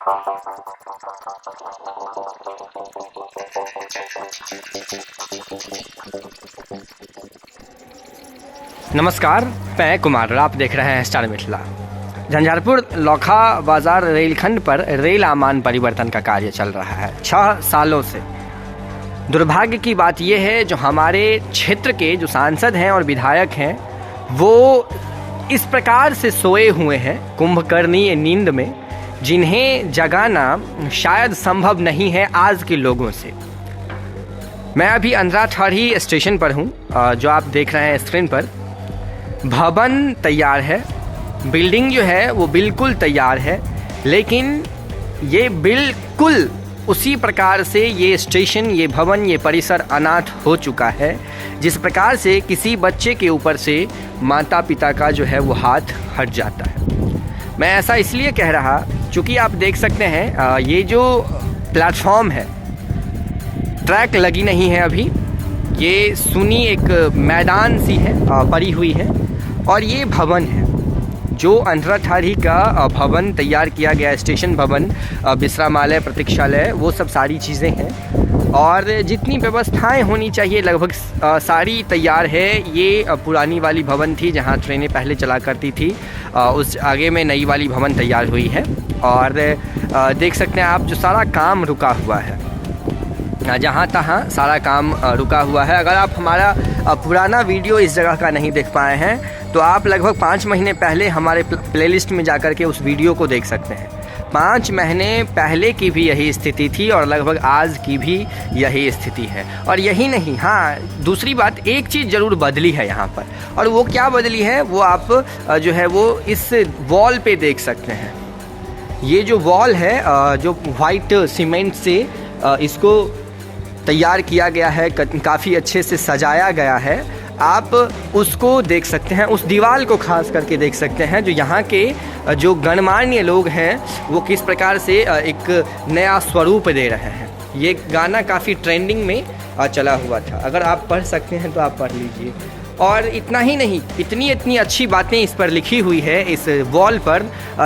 नमस्कार, मैं कुमार, आप देख रहे हैं स्टार मिथिला। झंझारपुर लोखा बाजार रेलखंड पर रेल आमान परिवर्तन का कार्य चल रहा है 6 सालों से। दुर्भाग्य की बात यह है, जो हमारे क्षेत्र के जो सांसद हैं और विधायक हैं वो इस प्रकार से सोए हुए हैं कुंभकर्णीय नींद में, जिन्हें जगाना शायद संभव नहीं है आज के लोगों से। मैं अभी अंधराठाढ़ी स्टेशन पर हूँ, जो आप देख रहे हैं स्क्रीन पर। भवन तैयार है, बिल्डिंग जो है वो बिल्कुल तैयार है, लेकिन ये बिल्कुल उसी प्रकार से ये स्टेशन, ये भवन, ये परिसर अनाथ हो चुका है, जिस प्रकार से किसी बच्चे के ऊपर से माता पिता का जो है वो हाथ हट जाता है। मैं ऐसा इसलिए कह रहा चूँकि आप देख सकते हैं ये जो प्लेटफॉर्म है, ट्रैक लगी नहीं है अभी, ये सुनी एक मैदान सी है, पड़ी हुई है। और ये भवन है जो अंधराठाढ़ी का भवन तैयार किया गया, स्टेशन भवन, विश्रामालय, प्रतीक्षालय, वो सब सारी चीज़ें हैं और जितनी व्यवस्थाएं होनी चाहिए लगभग सारी तैयार है। ये पुरानी वाली भवन थी जहां ट्रेनें पहले चला करती थी, उस आगे में नई वाली भवन तैयार हुई है और देख सकते हैं आप जो सारा काम रुका हुआ है, जहाँ तहाँ सारा काम रुका हुआ है। अगर आप हमारा पुराना वीडियो इस जगह का नहीं देख पाए हैं तो आप लगभग 5 महीने पहले हमारे प्लेलिस्ट में जाकर के उस वीडियो को देख सकते हैं। 5 महीने पहले की भी यही स्थिति थी और लगभग आज की भी यही स्थिति है। और यही नहीं, हाँ, दूसरी बात, एक चीज़ ज़रूर बदली है यहाँ पर, और वो क्या बदली है वो आप जो है वो इस वॉल पे देख सकते हैं। ये जो वॉल है, जो वाइट सीमेंट से इसको तैयार किया गया है, काफ़ी अच्छे से सजाया गया है, आप उसको देख सकते हैं। उस दीवार को खास करके देख सकते हैं, जो यहाँ के जो गणमान्य लोग हैं वो किस प्रकार से एक नया स्वरूप दे रहे हैं। ये गाना काफ़ी ट्रेंडिंग में चला हुआ था, अगर आप पढ़ सकते हैं तो आप पढ़ लीजिए। और इतना ही नहीं, इतनी अच्छी बातें इस पर लिखी हुई है इस वॉल पर,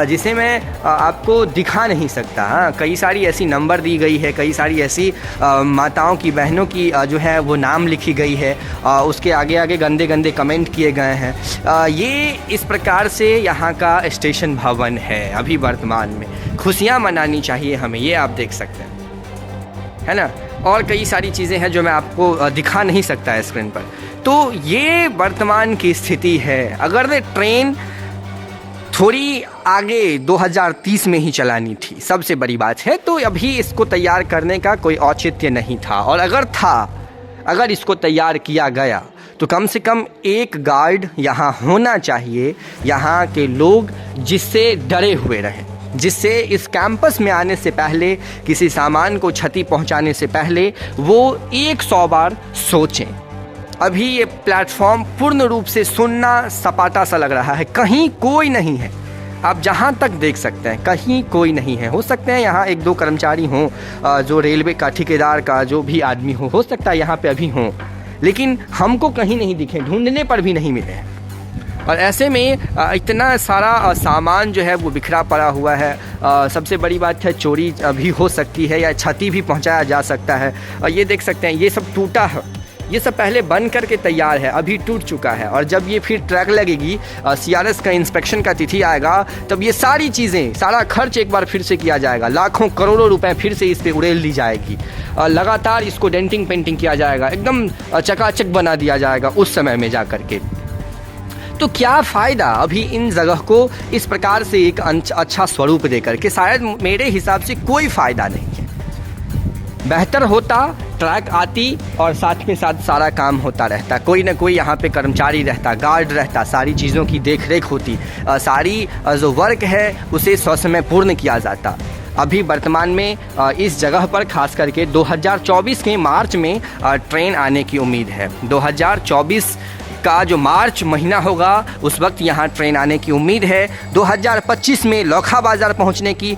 जिसे मैं आपको दिखा नहीं सकता। हाँ, कई सारी ऐसी नंबर दी गई है, कई सारी ऐसी माताओं की, बहनों की जो है वो नाम लिखी गई है, उसके आगे आगे गंदे गंदे कमेंट किए गए हैं। ये इस प्रकार से यहाँ का स्टेशन भवन है अभी वर्तमान में। खुशियाँ मनानी चाहिए हमें, ये आप देख सकते हैं, है ना। और कई सारी चीज़ें हैं जो मैं आपको दिखा नहीं सकता स्क्रीन पर। तो ये वर्तमान की स्थिति है। अगर ट्रेन थोड़ी आगे 2030 में ही चलानी थी, सबसे बड़ी बात है, तो अभी इसको तैयार करने का कोई औचित्य नहीं था। और अगर इसको तैयार किया गया तो कम से कम एक गार्ड यहाँ होना चाहिए, यहाँ के लोग जिससे डरे हुए रहें, जिससे इस कैंपस में आने से पहले, किसी सामान को क्षति पहुंचाने से पहले वो 100 बार सोचें। अभी ये प्लेटफॉर्म पूर्ण रूप से सुन्ना सपाटा सा लग रहा है, कहीं कोई नहीं है। आप जहाँ तक देख सकते हैं कहीं कोई नहीं है। हो सकते हैं यहाँ 1-2 कर्मचारी हों, जो रेलवे का ठेकेदार का जो भी आदमी हो सकता है यहाँ पे अभी हों, लेकिन हमको कहीं नहीं दिखे, ढूंढने पर भी नहीं मिले हैं। और ऐसे में इतना सारा सामान जो है वो बिखरा पड़ा हुआ है। सबसे बड़ी बात है, चोरी भी हो सकती है या क्षति भी पहुंचाया जा सकता है। और ये देख सकते हैं, ये सब टूटा है, ये सब पहले बन करके तैयार है, अभी टूट चुका है। और जब ये फिर ट्रैक लगेगी, CRS का इंस्पेक्शन का तिथि आएगा, तब ये सारी चीज़ें, सारा खर्च एक बार फिर से किया जाएगा, लाखों करोड़ों रुपए फिर से इस पर उड़ेल दी जाएगी। लगातार इसको डेंटिंग पेंटिंग किया जाएगा, एकदम चकाचक बना दिया जाएगा उस समय में जा करके। तो क्या फ़ायदा अभी इन जगह को इस प्रकार से एक अच्छा स्वरूप दे करके? शायद मेरे हिसाब से कोई फ़ायदा नहीं है। बेहतर होता ट्रैक आती और साथ में साथ सारा काम होता रहता, कोई ना कोई यहाँ पे कर्मचारी रहता, गार्ड रहता, सारी चीज़ों की देख रेख होती, सारी जो वर्क है उसे ससमय पूर्ण किया जाता। अभी वर्तमान में इस जगह पर खास करके 2024 के मार्च में ट्रेन आने की उम्मीद है। 2024 का जो मार्च महीना होगा उस वक्त यहाँ ट्रेन आने की उम्मीद है। 2025 में लोखा बाज़ार पहुँचने की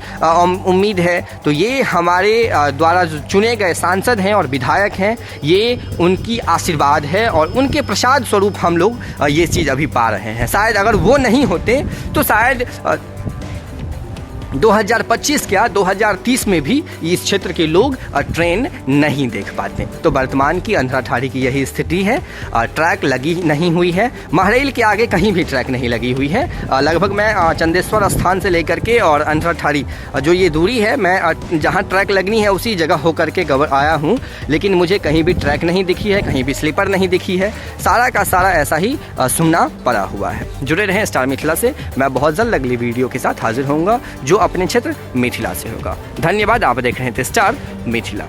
उम्मीद है। तो ये हमारे द्वारा जो चुने गए सांसद हैं और विधायक हैं, ये उनकी आशीर्वाद है और उनके प्रसाद स्वरूप हम लोग ये चीज़ अभी पा रहे हैं। शायद अगर वो नहीं होते तो शायद 2025 क्या 2030 में भी इस क्षेत्र के लोग ट्रेन नहीं देख पाते। तो वर्तमान की अंधराठाड़ी की यही स्थिति है। ट्रैक लगी नहीं हुई है, महरेल के आगे कहीं भी ट्रैक नहीं लगी हुई है। लगभग मैं चंदेश्वर स्थान से लेकर के और अंधराठाड़ी जो ये दूरी है, मैं जहाँ ट्रैक लगनी है उसी जगह होकर के आया हूँ, लेकिन मुझे कहीं भी ट्रैक नहीं दिखी है, कहीं भी स्लीपर नहीं दिखी है। सारा का सारा ऐसा ही सुनना पड़ा हुआ है। जुड़े रहें स्टार मिथिला से, मैं बहुत जल्द अगली वीडियो के साथ हाजिर होऊंगा जो अपने क्षेत्र मिथिला से होगा। धन्यवाद, आप देख रहे थे स्टार मिथिला।